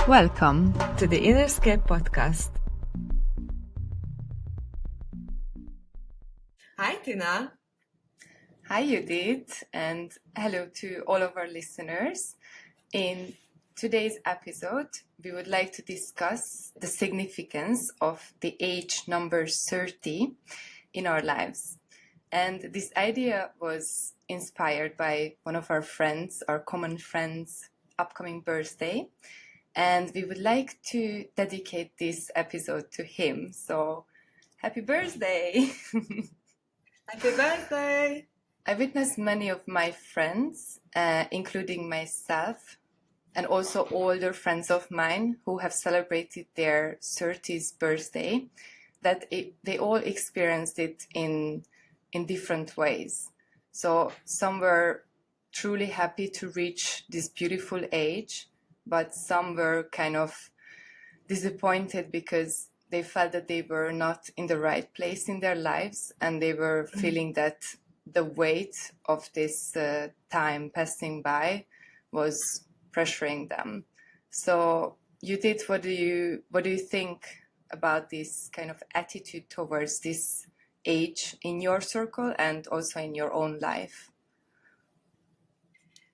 Welcome to the Innerscape podcast. Hi, Tina. Hi, Judith, and hello to all of our listeners. In today's episode, we would like to discuss the significance of the age number 30 in our lives. And this idea was inspired by one of our friends, our common friend's upcoming birthday. And we would like to dedicate this episode to him. So, happy birthday! Happy birthday! I witnessed many of my friends, including myself, and also older friends of mine who have celebrated their 30th birthday, that they all experienced it in different ways. So some were truly happy to reach this beautiful age, but some were kind of disappointed because they felt that they were not in the right place in their lives, and they were feeling that the weight of this time passing by was pressuring them. So, Judith, what do you think about this kind of attitude towards this age in your circle and also in your own life?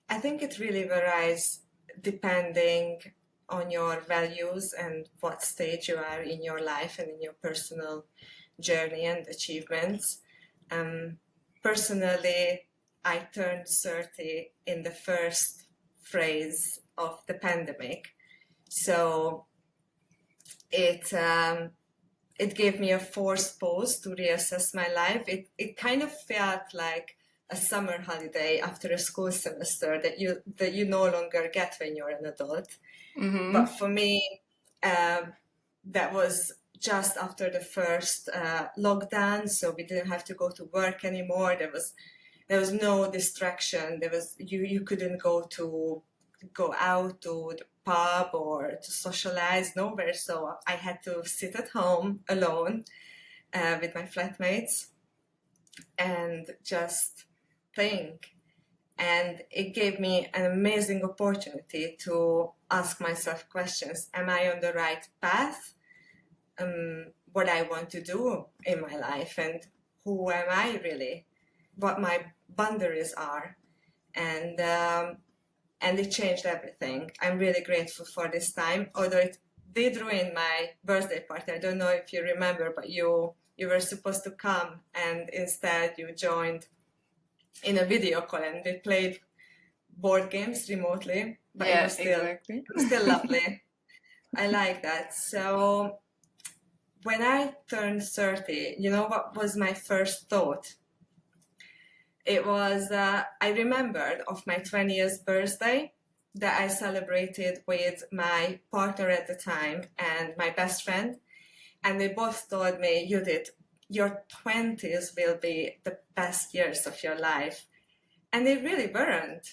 I think it really varies depending on your values and what stage you are in your life and in your personal journey and achievements. Personally, I turned 30 in the first phase of the pandemic. So it gave me a forced pause to reassess my life. It kind of felt like a summer holiday after a school semester that you no longer get when you're an adult. Mm-hmm. But for me, that was just after the first lockdown, so we didn't have to go to work anymore. There was no distraction. You couldn't go out to the pub or to socialize, nowhere. So I had to sit at home alone with my flatmates and just think. And it gave me an amazing opportunity to ask myself questions. Am I on the right path? What I want to do in my life, and who am I really? What my boundaries are, and it changed everything. I'm really grateful for this time, although it did ruin my birthday party. I don't know if you remember, but you were supposed to come, and instead you joined in a video call, and we played board games remotely. But Yeah, it was still lovely. I like that. So when I turned 30, you know what was my first thought? It was, I remembered of my 20th birthday that I celebrated with my partner at the time and my best friend. And they both told me, Judith, your 20s will be the best years of your life. And they really weren't.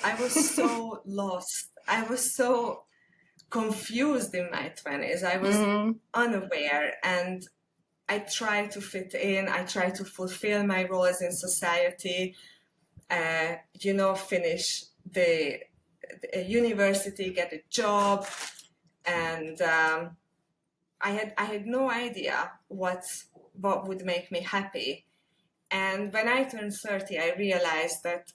I was so lost. I was so confused in my 20s. I was unaware, and I tried to fit in. I tried to fulfill my roles in society, finish the university, get a job, and I had no idea what would make me happy. And when I turned 30, I realized that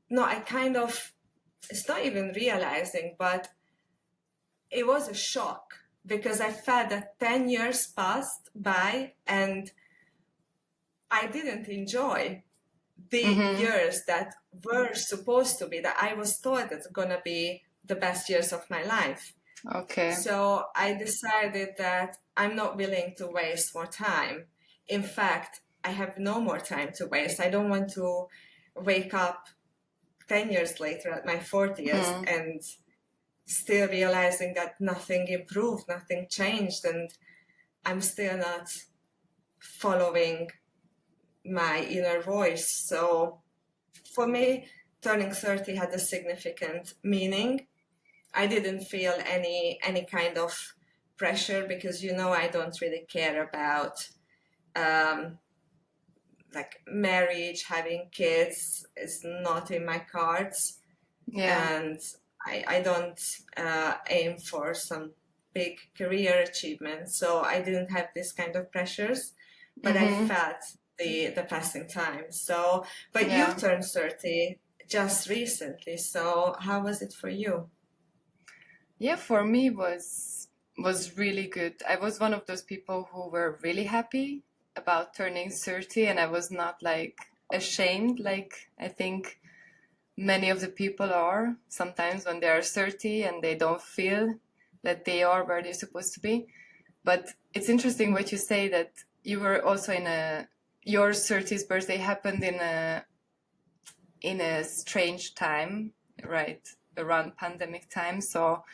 it's not even realizing, but it was a shock, because I felt that 10 years passed by and I didn't enjoy the years that were supposed to be, that I was told that's going to be the best years of my life. Okay. So I decided that I'm not willing to waste more time. In fact, I have no more time to waste. I don't want to wake up 10 years later at my 40th and still realizing that nothing improved, nothing changed, and I'm still not following my inner voice. So for me, turning 30 had a significant meaning. I didn't feel any kind of pressure, because I don't really care about like marriage, having kids is not in my cards. Yeah. And I don't aim for some big career achievement, so I didn't have this kind of pressures, but I Mm-hmm. felt the passing time. So, but you Yeah. turned 30 just recently, so how was it for you? Yeah, for me was really good. I was one of those people who were really happy about turning 30, and I was not like ashamed like I think many of the people are sometimes when they are 30 and they don't feel that they are where they're supposed to be. But it's interesting what you say, that you were also in a your 30th birthday happened in a strange time, right? Around pandemic time. So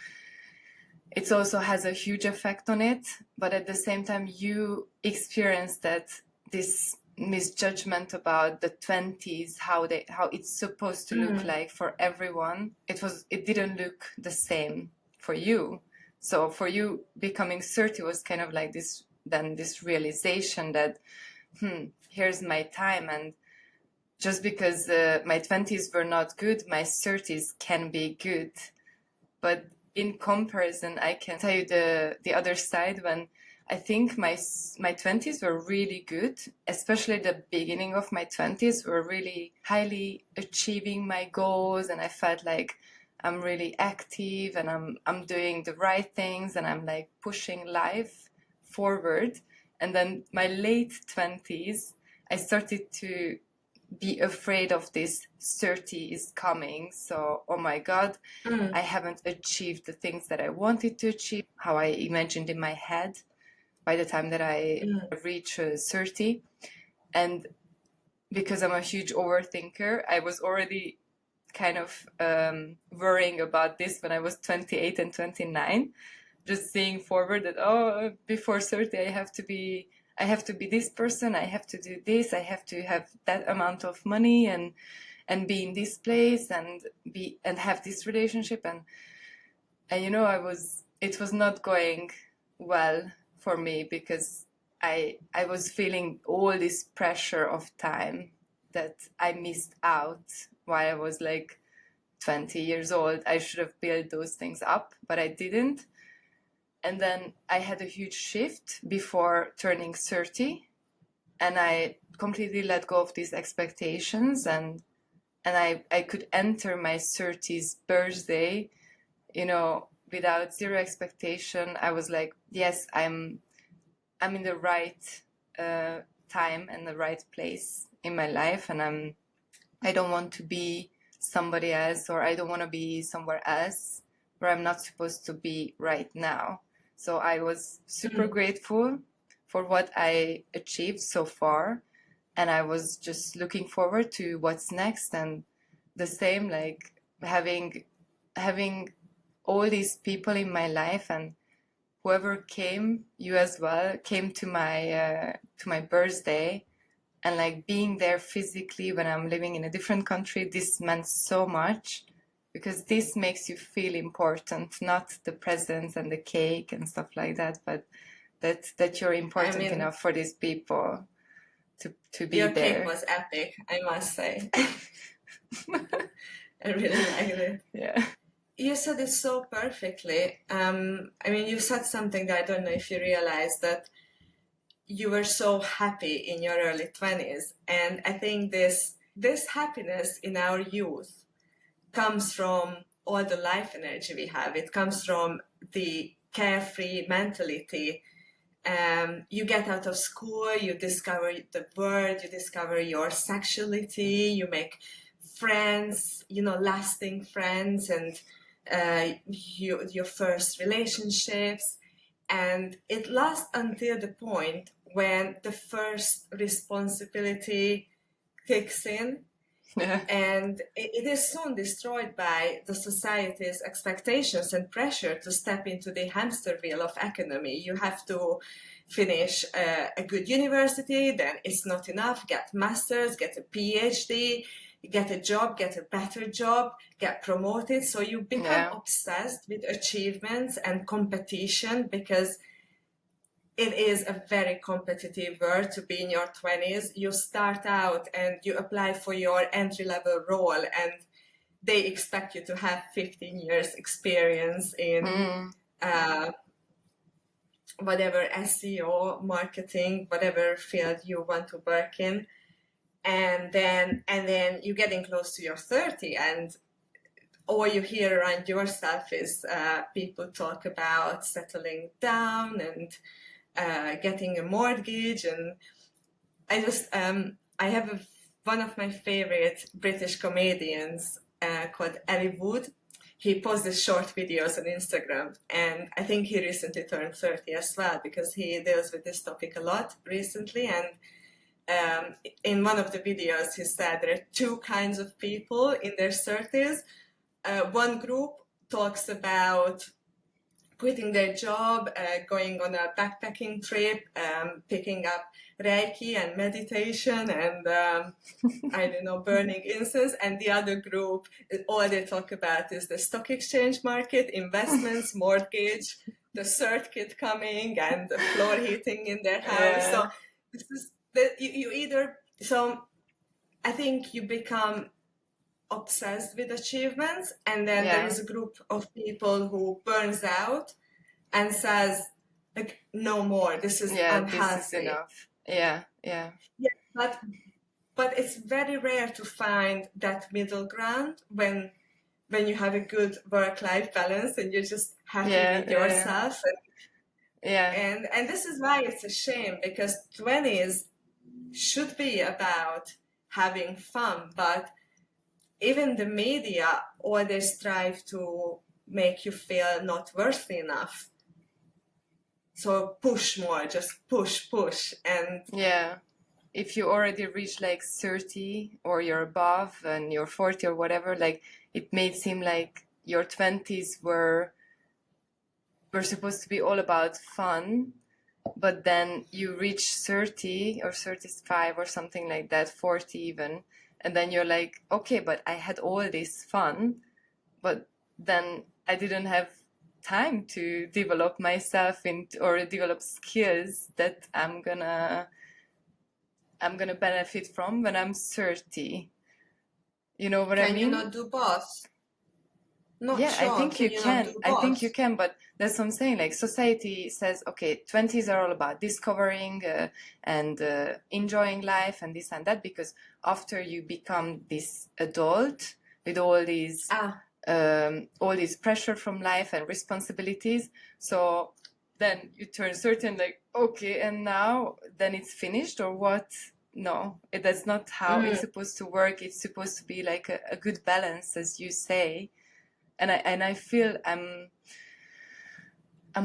it also has a huge effect on it, but at the same time you experience that this misjudgment about the 20s, how it's supposed to look like for everyone. It didn't look the same for you. So for you, becoming 30 was kind of like this realization that here's my time, and just because my 20s were not good, my 30s can be good. But in comparison, I can tell you the other side, when I think my 20s were really good, especially the beginning of my 20s were really highly achieving my goals, and I felt like I'm really active and I'm doing the right things and I'm like pushing life forward. And then my late 20s, I started to be afraid of this 30 is coming. So, oh my God, I haven't achieved the things that I wanted to achieve, how I imagined in my head by the time that I reach 30. And because I'm a huge overthinker, I was already kind of worrying about this when I was 28 and 29, just seeing forward that, oh, before 30, I have to be this person, I have to do this, I have to have that amount of money and be in this place and have this relationship, and it was not going well for me, because I was feeling all this pressure of time that I missed out while I was like 20 years old. I should have built those things up, but I didn't. And then I had a huge shift before turning 30, and I completely let go of these expectations, and I could enter my 30s birthday, without zero expectation. I was like, yes, I'm in the right time and the right place in my life, and I don't want to be somebody else, or I don't want to be somewhere else where I'm not supposed to be right now. So I was super grateful for what I achieved so far, and I was just looking forward to what's next. And the same, like having all these people in my life, and whoever came, you as well, came to my birthday, and like being there physically when I'm living in a different country, this meant so much, because this makes you feel important, not the presents and the cake and stuff like that, but that you're important enough for these people to be your there. cake was epic, I must say. I really liked it. Yeah. You said it so perfectly. You said something that I don't know if you realized, that you were so happy in your early 20s. And I think this happiness in our youth comes from all the life energy we have. It comes from the carefree mentality. You get out of school, you discover the world, you discover your sexuality, you make friends, lasting friends, and your first relationships. And it lasts until the point when the first responsibility kicks in. Yeah. And it is soon destroyed by the society's expectations and pressure to step into the hamster wheel of economy. You have to finish a good university, then it's not enough, get masters, get a PhD, get a job, get a better job, get promoted. So you become obsessed with achievements and competition, because it is a very competitive world to be in your 20s. You start out and you apply for your entry-level role, and they expect you to have 15 years experience in whatever SEO, marketing, whatever field you want to work in. And then you're getting close to your 30, and all you hear around yourself is people talk about settling down and getting a mortgage. And I just I have one of my favorite British comedians called Ellie Wood. He posts short videos on Instagram, and I think he recently turned 30 as well, because he deals with this topic a lot recently. And in one of the videos, he said there are two kinds of people in their 30s. One group talks about quitting their job, going on a backpacking trip, picking up Reiki and meditation and, I don't know, burning incense. And the other group, all they talk about is the stock exchange market, investments, mortgage, the third kid coming, and the floor heating in their house. Yeah. So this is that you either, so I think you become obsessed with achievements, and then there is a group of people who burns out and says, like, no more, this is unhealthy. This is enough. Yeah. But it's very rare to find that middle ground when you have a good work-life balance and you're just happy with yourself. And this is why it's a shame, because 20s should be about having fun, but even the media always strive to make you feel not worthy enough. So push more, just push. And if you already reach like 30 or you're above and you're 40 or whatever, like it may seem like your 20s were supposed to be all about fun, but then you reach 30 or 35 or something like that, 40 even, and then you're like, okay, but I had all this fun, but then I didn't have time to develop myself or develop skills that I'm gonna benefit from when I'm 30. You know what I mean? Can you not do both? I think you can. I think you can, but that's what I'm saying. Like, society says, okay, 20s are all about discovering and enjoying life and this and that, because after you become this adult with all these pressure from life and responsibilities, so then you turn certain, like, okay, and now then it's finished or what? No, that's not how it's supposed to work. It's supposed to be like a good balance, as you say. And I feel I'm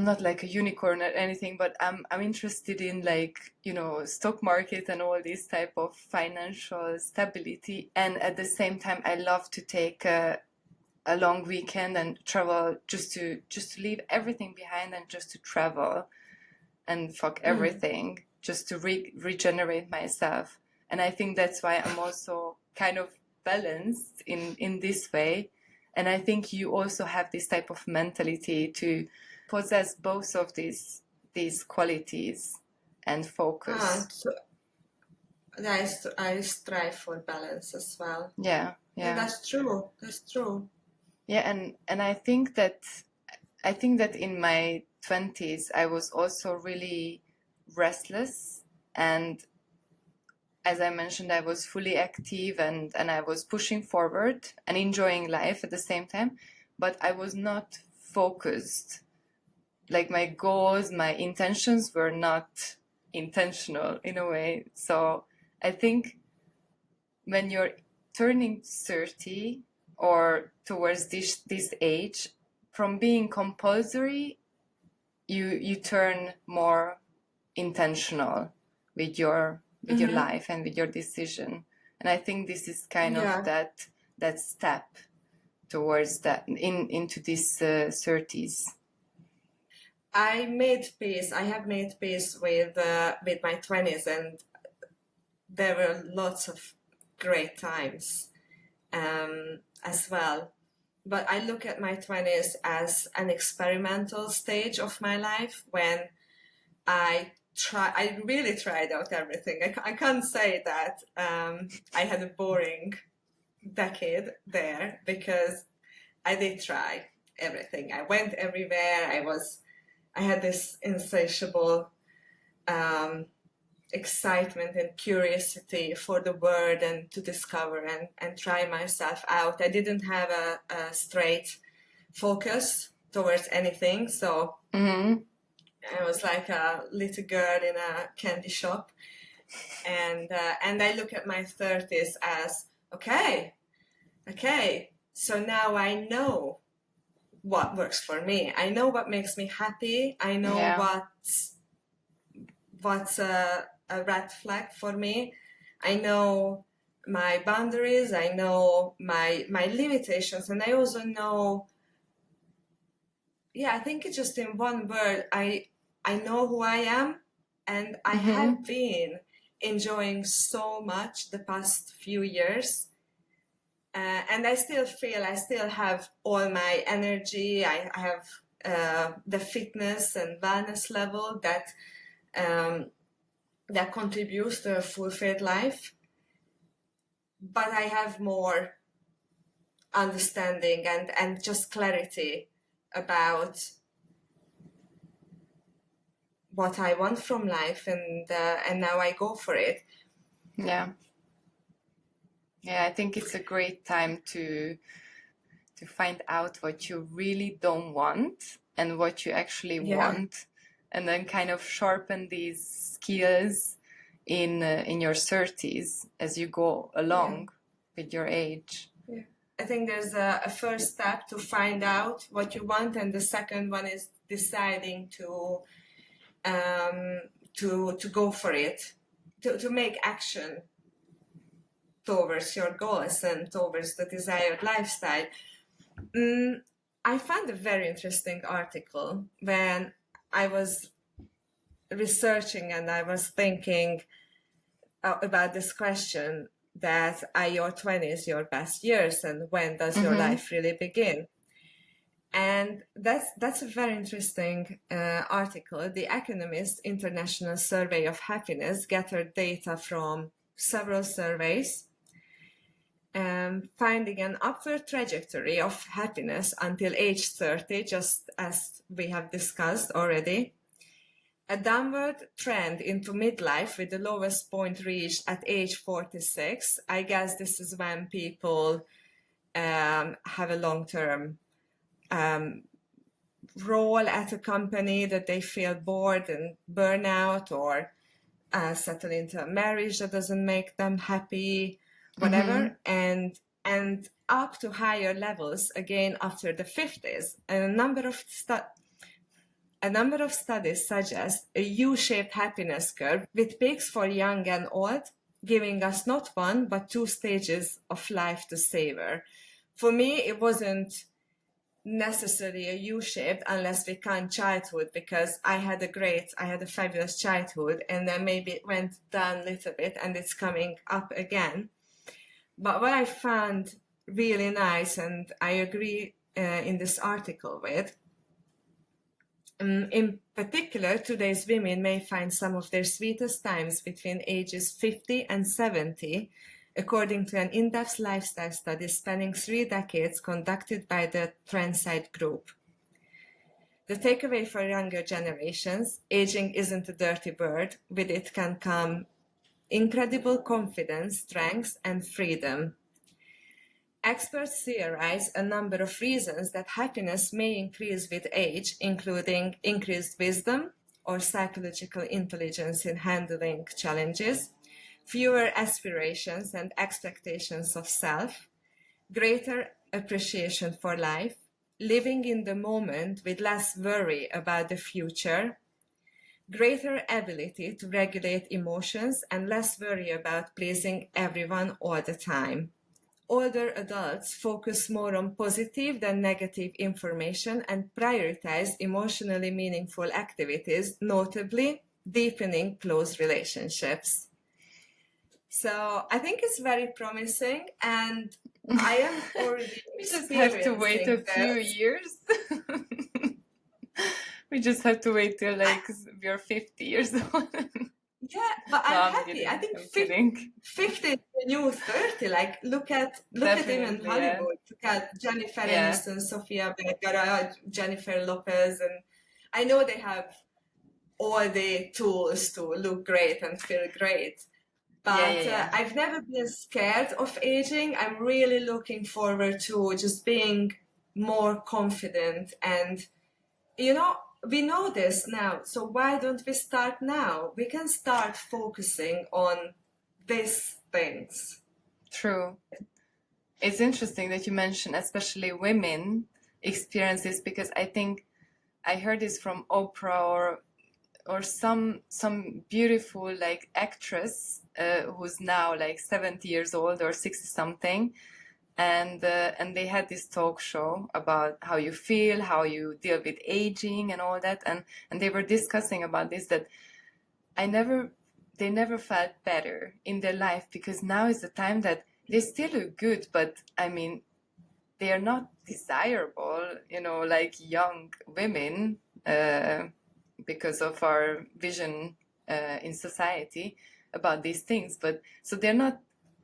not like a unicorn or anything, but I'm interested in, like, you know, stock market and all this type of financial stability. And at the same time, I love to take a long weekend and travel, just to leave everything behind and just to travel and fuck everything, just to regenerate myself. And I think that's why I'm also kind of balanced in this way. And I think you also have this type of mentality to possess both of these qualities and focus. So I strive for balance as well. Yeah. That's true. Yeah, and I think that in my 20s I was also really restless, and as I mentioned, I was fully active and I was pushing forward and enjoying life at the same time, but I was not focused. Like, my goals, my intentions were not intentional in a way. So I think when you're turning 30 or towards this age, from being compulsory, you turn more intentional with your life and with your decision. And I think this is kind of that step towards that into these 30s. I have made peace with my 20s, and there were lots of great times as well. But I look at my 20s as an experimental stage of my life, when I really tried out everything. I can't say that I had a boring decade there because I did try everything. I went everywhere. I had this insatiable excitement and curiosity for the world and to discover and try myself out. I didn't have a straight focus towards anything. So I was like a little girl in a candy shop. And I look at my 30s as, okay, so now I know what works for me. I know what makes me happy. I know what's a red flag for me. I know my boundaries. I know my limitations, and I also know. Yeah, I think it's just in one word. I know who I am, and I have been enjoying so much the past few years. And I still feel I still have all my energy. I have the fitness and wellness level that that contributes to a fulfilled life. But I have more understanding and just clarity about what I want from life, and now I go for it. Yeah, I think it's a great time to find out what you really don't want and what you actually want, and then kind of sharpen these skills in your 30s as you go along with your age. Yeah. I think there's a first step to find out what you want, and the second one is deciding to go for it, to make action towards your goals and towards the desired lifestyle. I found a very interesting article when I was researching and I was thinking about this question, that are your 20s your best years, and when does your life really begin? And that's a very interesting article. The Economist International Survey of Happiness gathered data from several surveys, finding an upward trajectory of happiness until age 30, just as we have discussed already. A downward trend into midlife, with the lowest point reached at age 46. I guess this is when people have a long-term role at a company that they feel bored and burn out, or settle into a marriage that doesn't make them happy, whatever, and up to higher levels again after the 50s. And a number of studies suggest a U-shaped happiness curve with peaks for young and old, giving us not one but two stages of life to savor. For me, it wasn't necessarily a U-shaped unless we count childhood, because I had a fabulous childhood, and then maybe it went down a little bit and it's coming up again. But what I found really nice, and I agree in this article with, in particular, today's women may find some of their sweetest times between ages 50 and 70, according to an in-depth lifestyle study spanning 3 decades conducted by the Trendsight Group. The takeaway for younger generations: aging isn't a dirty bird. With it can come incredible confidence, strength, and freedom. Experts theorize a number of reasons that happiness may increase with age, including increased wisdom or psychological intelligence in handling challenges, fewer aspirations and expectations of self, greater appreciation for life, living in the moment with less worry about the future, greater ability to regulate emotions and less worry about pleasing everyone all the time. Older adults focus more on positive than negative information and prioritize emotionally meaningful activities, notably deepening close relationships. So I think it's very promising, and I am already We just have to wait a few years. We just have to wait till like we're 50 years old. Yeah, but No, I'm I'm happy. I kidding. think I'm kidding. 50 is the new 30. Like, look at even Definitely, yeah. Hollywood. Look at Jennifer Yeah. Aniston, Sofia Vergara, Jennifer Lopez, and I know they have all the tools to look great and feel great. Yeah, yeah, But yeah. I've never been scared of aging. I'm really looking forward to just being more confident. And, we know this now. So why don't we start now? We can start focusing on these things. True. It's interesting that you mention especially women experience this, because I think I heard this from Oprah or some beautiful like actress who's now like 70 years old or 60 something, and they had this talk show about how you feel, how you deal with aging and all that, and they were discussing about this, that they never felt better in their life, because now is the time that they still look good, but I mean, they are not desirable, like young women, because of our vision in society about these things. But so they're not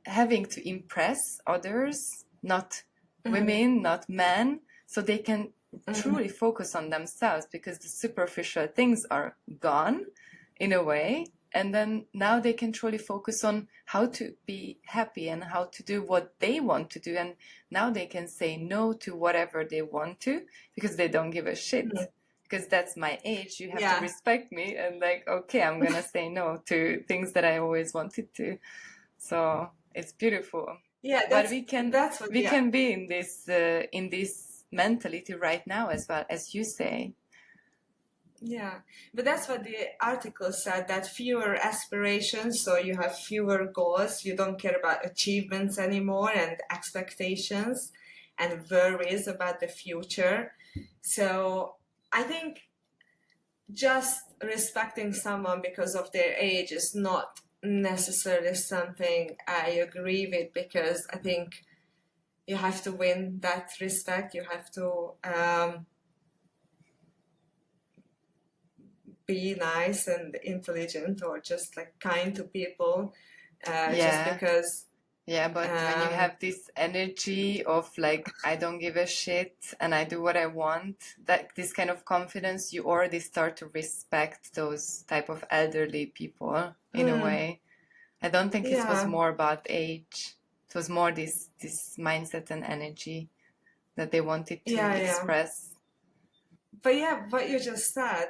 having to impress others, not women, not men, so they can truly focus on themselves, because the superficial things are gone in a way. And then now they can truly focus on how to be happy and how to do what they want to do. And now they can say no to whatever they want to, because they don't give a shit. Because that's my age. You have to respect me. And like, okay, I'm going to say no to things that I always wanted to. So it's beautiful. Yeah, but we can be in this mentality right now as well, as you say. Yeah, but that's what the article said, that fewer aspirations, so you have fewer goals, you don't care about achievements anymore and expectations and worries about the future. So I think just respecting someone because of their age is not necessarily something I agree with, because I think you have to win that respect. You have to be nice and intelligent, or just like kind to people, just because. Yeah, but when you have this energy of like, I don't give a shit and I do what I want, that this kind of confidence, you already start to respect those type of elderly people in a way. I don't think it was more about age. It was more this mindset and energy that they wanted to express. But yeah, what you just said,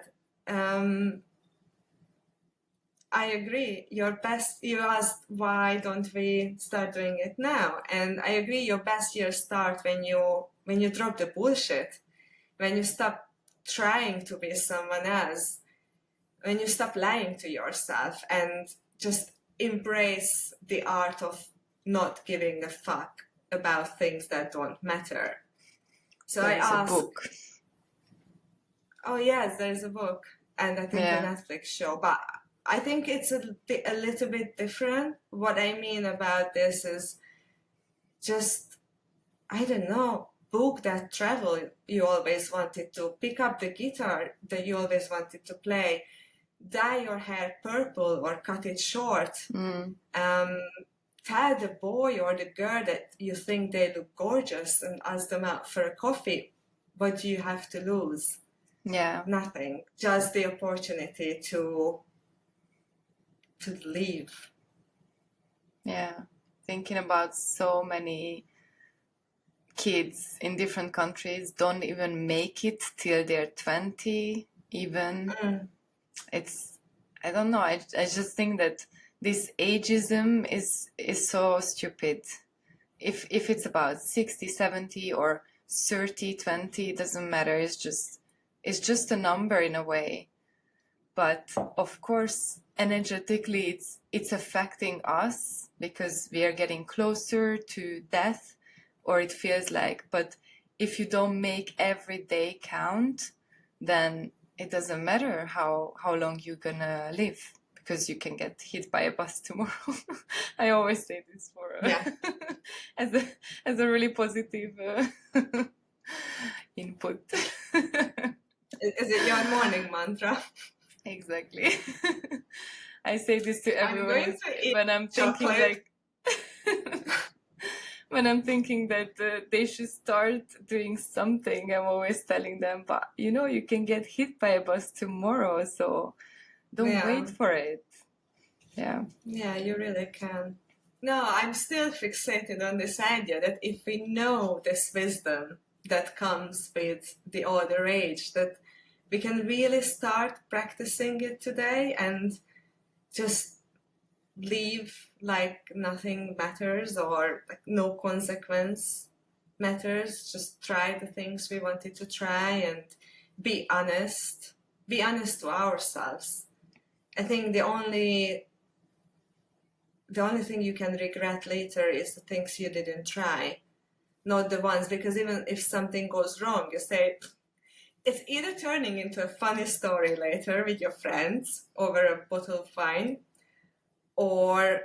I agree. You asked why don't we start doing it now? And I agree, your best years start when you drop the bullshit, when you stop trying to be someone else, when you stop lying to yourself and just embrace the art of not giving a fuck about things that don't matter. So there's I asked, a book. Oh yes, there's a book, and I think a Netflix show, but I think it's a little bit different. What I mean about this is just, I don't know, book that travel you always wanted to, pick up the guitar that you always wanted to play, dye your hair purple or cut it short. Tell the boy or the girl that you think they look gorgeous and ask them out for a coffee. What do you have to lose? Yeah. Nothing. Just the opportunity to leave. Yeah. Thinking about so many kids in different countries don't even make it till they're 20 even. It's, I don't know, I just think that this ageism is so stupid. If it's about 60, 70 or 30, 20, it doesn't matter. It's just a number in a way. But of course, energetically, it's affecting us because we are getting closer to death, or it feels like. But if you don't make every day count, then it doesn't matter how long you're gonna live, because you can get hit by a bus tomorrow. I always say this for as a really positive input. Is it your morning mantra? Exactly. I say this to I'm everyone going to eat when I'm thinking chocolate. when I'm thinking that they should start doing something. I'm always telling them, but you can get hit by a bus tomorrow, so don't wait Yeah. for it. Yeah. Yeah, you really can. No, I'm still fixated on this idea that if we know this wisdom that comes with the older age, that we can really start practicing it today and just leave like nothing matters or like no consequence matters. Just try the things we wanted to try and be honest. Be honest to ourselves. I think the only thing you can regret later is the things you didn't try, not the ones, because even if something goes wrong, you say, it's either turning into a funny story later with your friends over a bottle of wine, or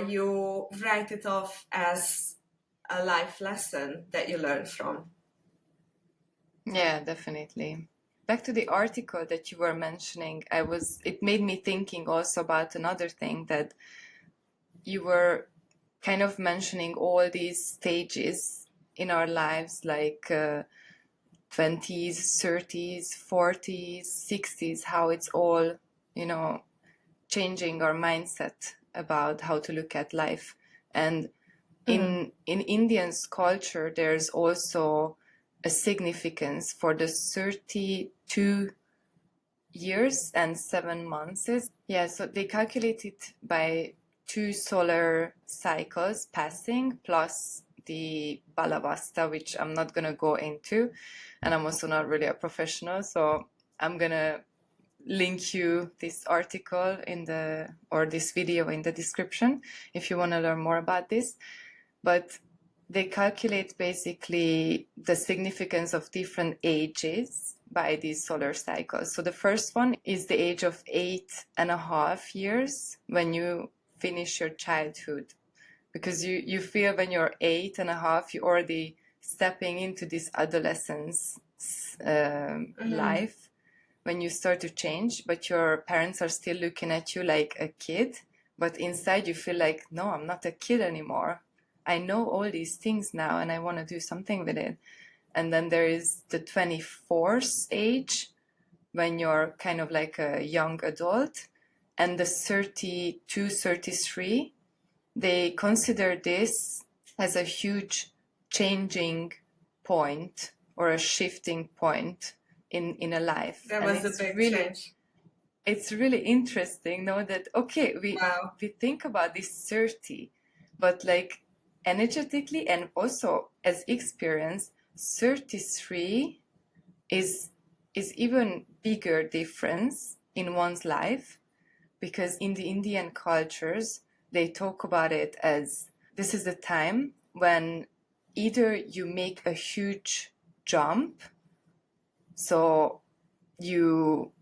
you write it off as a life lesson that you learn from. Yeah, definitely. Back to the article that you were mentioning, it made me thinking also about another thing, that you were kind of mentioning all these stages in our lives, like 20s, 30s, 40s, 60s, how it's all, changing our mindset about how to look at life. And in Indians culture, there's also a significance for the 32 years and 7 months. Yeah, so they calculate it by 2 solar cycles passing plus the balavasta, which I'm not going to go into. And I'm also not really a professional, so I'm going to link you this article or this video in the description if you want to learn more about this. But they calculate basically the significance of different ages by these solar cycles. So the first one is the age of 8.5 years when you finish your childhood, because you feel when you're 8.5, you're already stepping into this adolescence life, when you start to change, but your parents are still looking at you like a kid, but inside you feel like, no, I'm not a kid anymore. I know all these things now and I want to do something with it. And then there is the 24th age, when you're kind of like a young adult, and the 32, 33, they consider this as a huge changing point or a shifting point in a life. That was a big change. It's really interesting, that okay, we think about this 30, but like energetically and also as experience, 33 is even bigger difference in one's life, because in the Indian cultures they talk about it as this is the time when either you make a huge jump, so you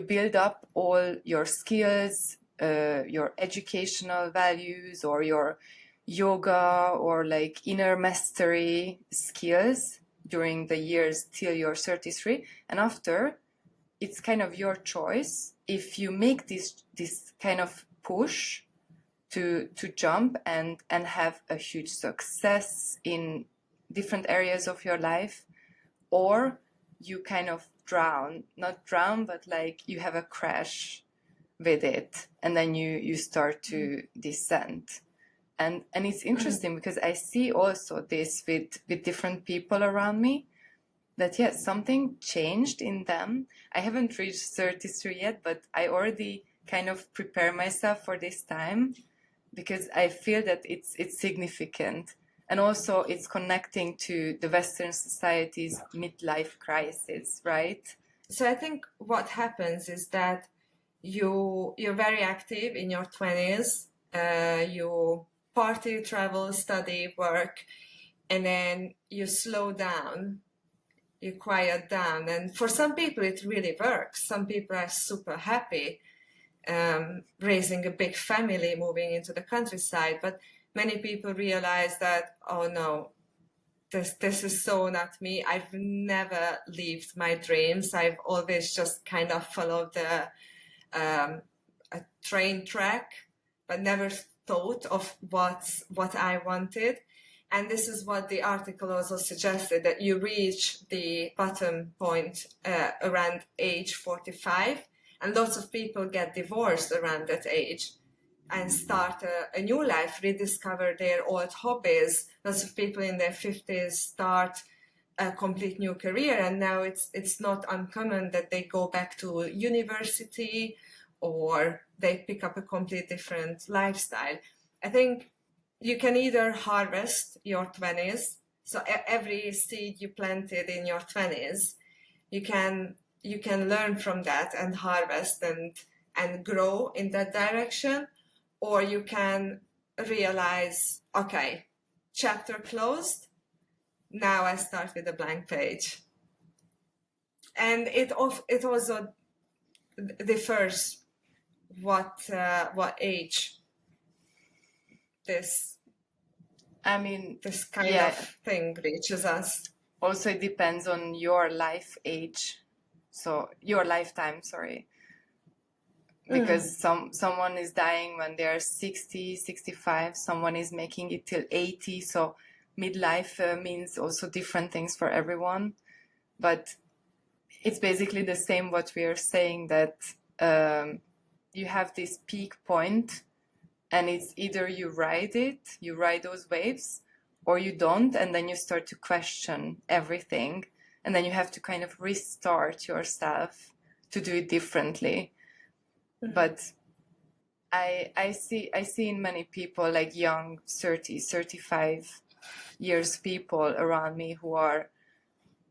build up all your skills, your educational values, or your yoga or like inner mastery skills during the years till you're 33, and after it's kind of your choice if you make this kind of push to jump and have a huge success in different areas of your life, or you kind of not drown, but like you have a crash with it, and then you start to descend. And it's interesting because I see also this with different people around me, that yes, something changed in them. I haven't reached 33 yet, but I already kind of prepare myself for this time, because I feel that it's significant. And also it's connecting to the Western society's midlife crisis, right? So I think what happens is that you're very active in your 20s, you party, travel, study, work, and then you slow down, you quiet down. And for some people it really works. Some people are super happy raising a big family, moving into the countryside, but many people realize that, oh no, this is so not me. I've never lived my dreams. I've always just kind of followed a train track, but never thought of what I wanted. And this is what the article also suggested, that you reach the bottom point around age 45. And lots of people get divorced around that age and start a new life, rediscover their old hobbies. Lots of people in their 50s start a complete new career, and now it's not uncommon that they go back to university or they pick up a complete different lifestyle. I think you can either harvest your 20s, so every seed you planted in your 20s, you can learn from that and harvest and grow in that direction, or you can realize, okay, chapter closed, now I start with a blank page. And it also differs what age this kind of thing reaches us. Also, it depends on your life age, so your lifetime, sorry. Because someone is dying when they're 60, 65, someone is making it till 80, so midlife means also different things for everyone. But it's basically the same what we are saying, that you have this peak point, and it's either you ride those waves, or you don't, and then you start to question everything, and then you have to kind of restart yourself to do it differently. But I see in many people, like young 30, 35 years people around me who are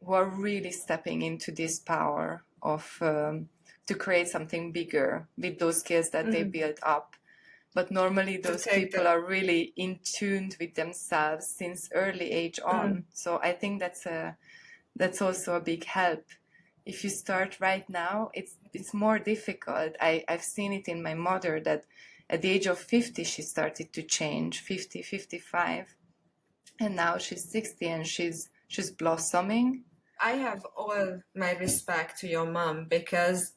really stepping into this power of to create something bigger with those skills that they built up. But normally those people are really in tune with themselves since early age on. So I think that's also a big help. If you start right now, it's more difficult. I've seen it in my mother, that at the age of 50 she started to change, 50, 55, and now she's 60 and she's blossoming. I have all my respect to your mom, because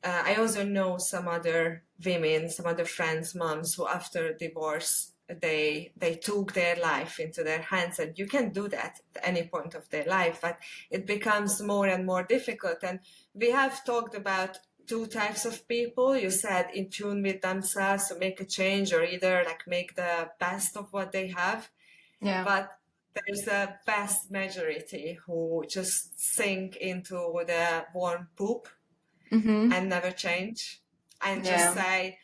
I also know some other women, some other friends' moms who after divorce, they took their life into their hands, and you can do that at any point of their life, but it becomes more and more difficult. And we have talked about two types of people. You said in tune with themselves to make a change, or either like make the best of what they have. Yeah. But there's a vast majority who just sink into the warm poop and never change, and just say,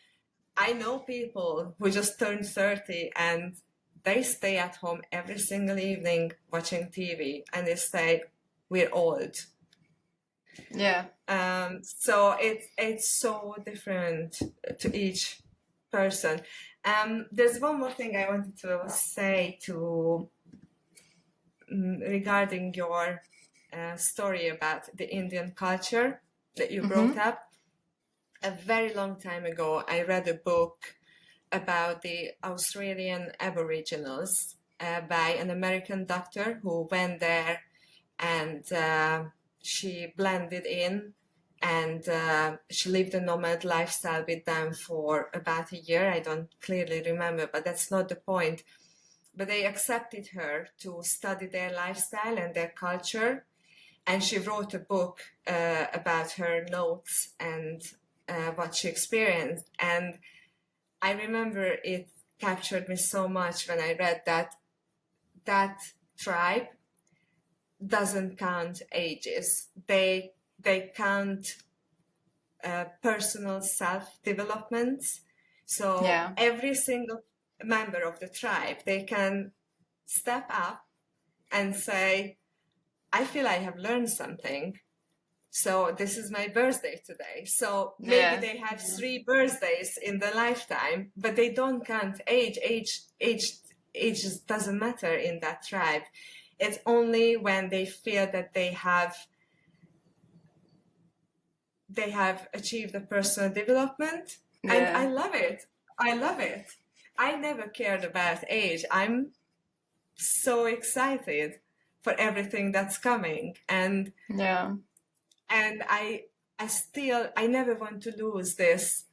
I know people who just turned 30 and they stay at home every single evening watching TV, and they say, we're old. Yeah. So it's so different to each person. There's one more thing I wanted to say regarding your story about the Indian culture that you brought up. A very long time ago, I read a book about the Australian Aboriginals by an American doctor who went there, and she blended in, and she lived a nomad lifestyle with them for about a year. I don't clearly remember, but that's not the point. But they accepted her to study their lifestyle and their culture, and she wrote a book about her notes and what she experienced. And I remember it captured me so much when I read that tribe doesn't count ages. They count personal self-development. So every single member of the tribe, they can step up and say, I feel I have learned something. So this is my birthday today. So maybe they have 3 birthdays in their lifetime, but they don't count age. Age doesn't matter in that tribe. It's only when they feel that they have achieved a personal development. Yeah. And I love it. I never cared about age. I'm so excited for everything that's coming. And I never want to lose this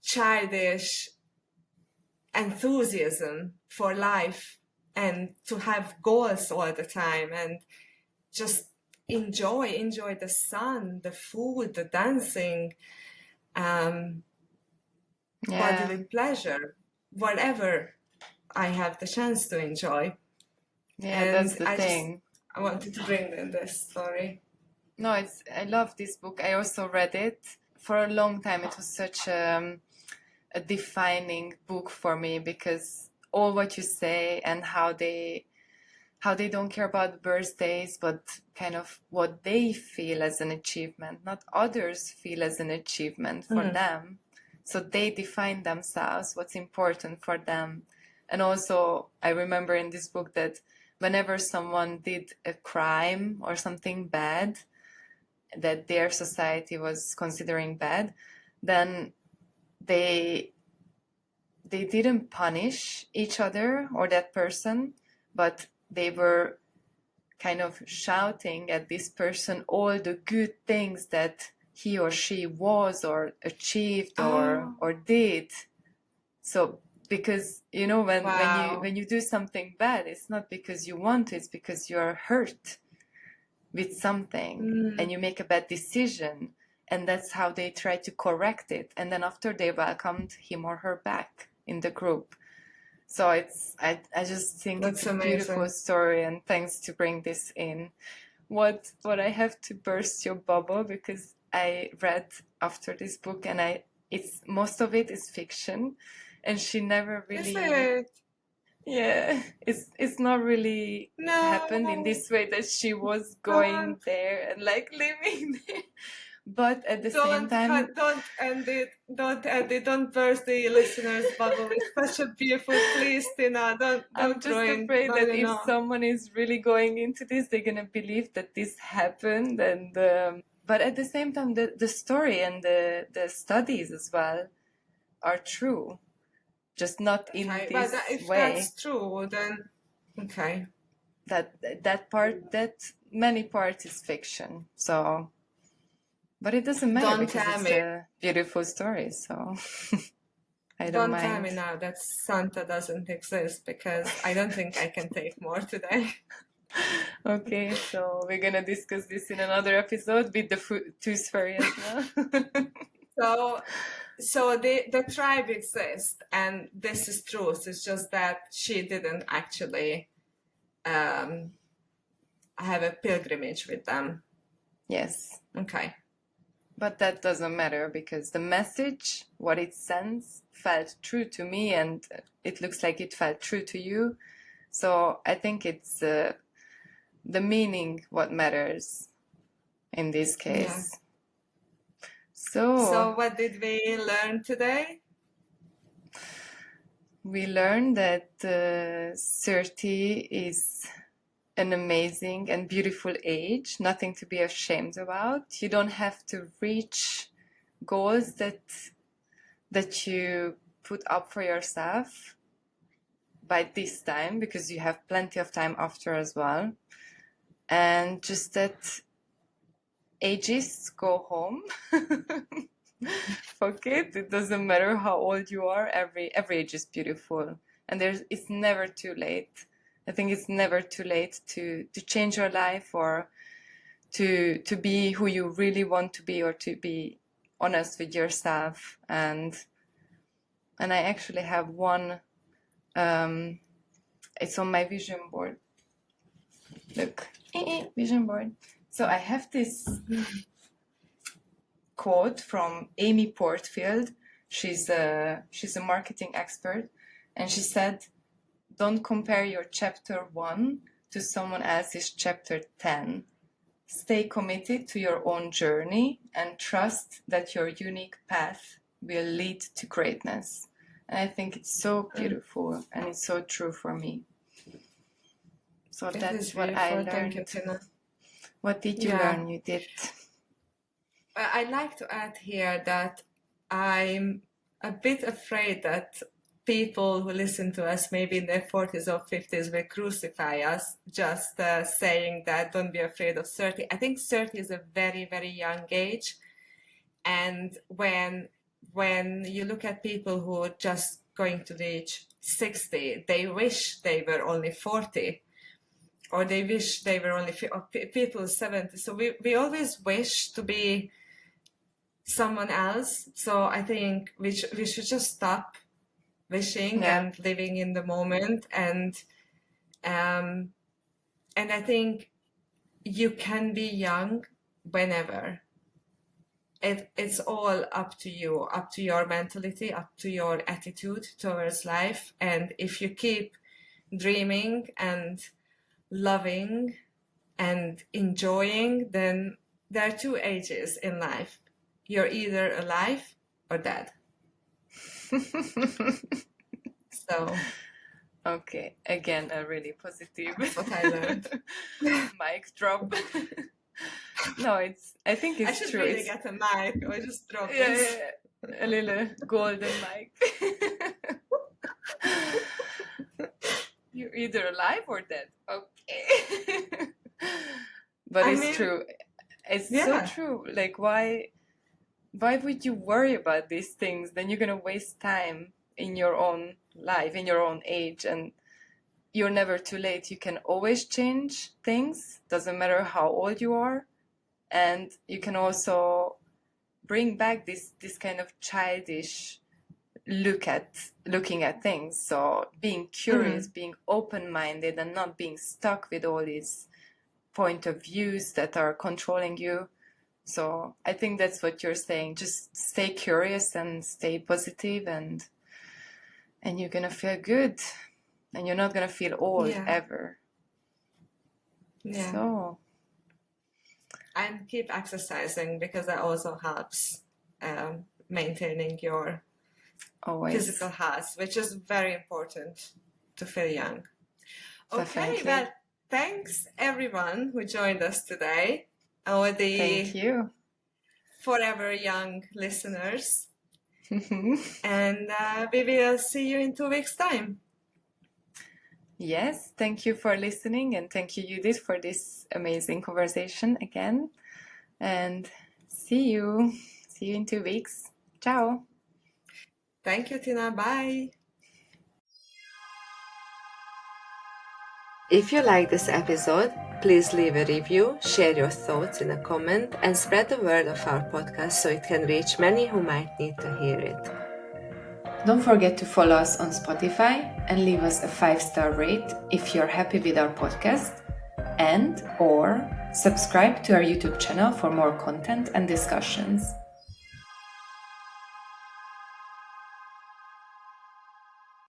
childish enthusiasm for life and to have goals all the time and just enjoy the sun, the food, the dancing, bodily pleasure, whatever I have the chance to enjoy. Yeah, And that's the thing. I wanted to bring in this story. No, I love this book. I also read it for a long time. It was such a defining book for me, because all what you say and how they don't care about birthdays, but kind of what they feel as an achievement, not others feel as an achievement for them. So they define themselves, what's important for them. And also, I remember in this book that whenever someone did a crime or something bad that their society was considering bad, then they didn't punish each other or that person, but they were kind of shouting at this person all the good things that he or she was or achieved or did. So because when you do something bad, it's not because you want to, it's because you're hurt with something and you make a bad decision, and that's how they try to correct it, and then after they welcomed him or her back in the group. So I just think That's it's a amazing. beautiful story, and thanks to bring this in. What I have to burst your bubble, because I read after this book and it's most of it is fiction, and she never really. Is it? Yeah, it's not really happened in this way that she was going there and like living there. But at the same time, don't end it. Don't burst the listeners' bubble. It's such a beautiful, please, Tina. Don't I'm just ruin. afraid that if No. someone is really going into this, they're gonna believe that this happened. And but at the same time, the story and the studies as well are true, just not in Okay, this but if way. that's true, then okay. That part, that many parts is fiction. So. But it doesn't matter because it's a beautiful story, so I don't mind. Don't tell me now that Santa doesn't exist, because I don't think I can take more today. Okay, so we're gonna discuss this in another episode with the tooth fairy as well. So the tribe exists, and this is truth. It's just that she didn't actually have a pilgrimage with them. Yes. Okay. But that doesn't matter, because the message, what it sends, felt true to me, and it looks like it felt true to you. So I think it's the meaning what matters in this case. Yeah. So what did we learn today? We learned that 30 is an amazing and beautiful age, nothing to be ashamed about. You don't have to reach goals that you put up for yourself by this time, because you have plenty of time after as well. And just that ages go home. Fuck it. It doesn't matter how old you are. Every age is beautiful, and it's never too late. I think it's never too late to change your life, or to be who you really want to be, or to be honest with yourself. And I actually have one. It's on my vision board. Look, vision board. So I have this quote from Amy Portfield. She's a marketing expert, and she said, "Don't compare your chapter 1 to someone else's chapter 10. Stay committed to your own journey and trust that your unique path will lead to greatness." And I think it's so beautiful, and it's so true for me. So that's what I learned. Thank you, Tina. What did you learn? You did. I'd like to add here that I'm a bit afraid that people who listen to us, maybe in their 40s or 50s, will crucify us just saying that don't be afraid of 30. I think 30 is a very, very young age. And when when you look at people who are just going to reach 60, they wish they were only 40, or they wish they were only people 70. So we always wish to be someone else. So I think we should just stop wishing and living in the moment. And I think you can be young whenever. It's all up to you, up to your mentality, up to your attitude towards life. And if you keep dreaming and loving and enjoying, then there are two ages in life. You're either alive or dead. So, okay, again, a really positive that's what I learned. mic drop. No, I think it's I should true. really get a mic or just drop Yeah, this. a little golden mic. You're either alive or dead. Okay. But it's true. It's so true. Like, why would you worry about these things? Then you're gonna waste time in your own life, in your own age, and you're never too late. You can always change things. Doesn't matter how old you are. And you can also bring back this kind of childish looking at things. So being curious, being open-minded, and not being stuck with all these point of views that are controlling you. So I think that's what you're saying. Just stay curious and stay positive, and you're gonna feel good, and you're not gonna feel old ever. Yeah. So. And keep exercising, because that also helps maintaining your physical health, which is very important to feel young. Definitely. Okay, well, thanks everyone who joined us today. All the Thank you. forever young listeners. And we will see you in 2 weeks' time. Yes, thank you for listening, and thank you, Judith, for this amazing conversation again. And see you in 2 weeks. Ciao. Thank you, Tina. Bye. If you like this episode, please leave a review, share your thoughts in a comment, and spread the word of our podcast so it can reach many who might need to hear it. Don't forget to follow us on Spotify and leave us a 5-star rate if you're happy with our podcast, and/or subscribe to our YouTube channel for more content and discussions.